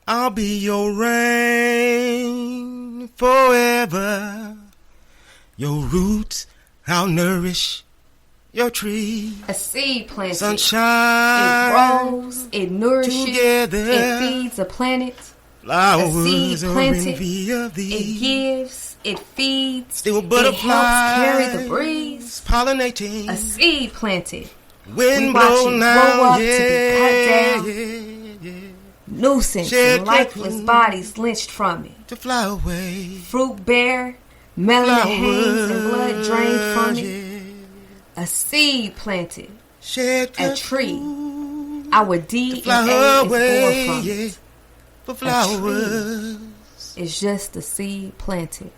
I'll be your rain forever. Your roots, I'll nourish your tree. A seed planted. Sunshine. It grows. It nourishes. Together. It feeds a planet. Flowers a seed planted. Via thee. It gives. It feeds. Still butterflies. It helps carry the breeze. Pollinating. A seed planted. Wind we watch blow it now. grow up Yeah, to be cut down. yeah. Nuisance Shed and lifeless curtain. bodies lynched from it. To fly away. Fruit bare. Melanin hangs and blood drained from it. Yeah. A seed planted. Shed A tree. curtain. Our DNA Fly is born away, from yeah. it. For flowers. It's just a seed planted.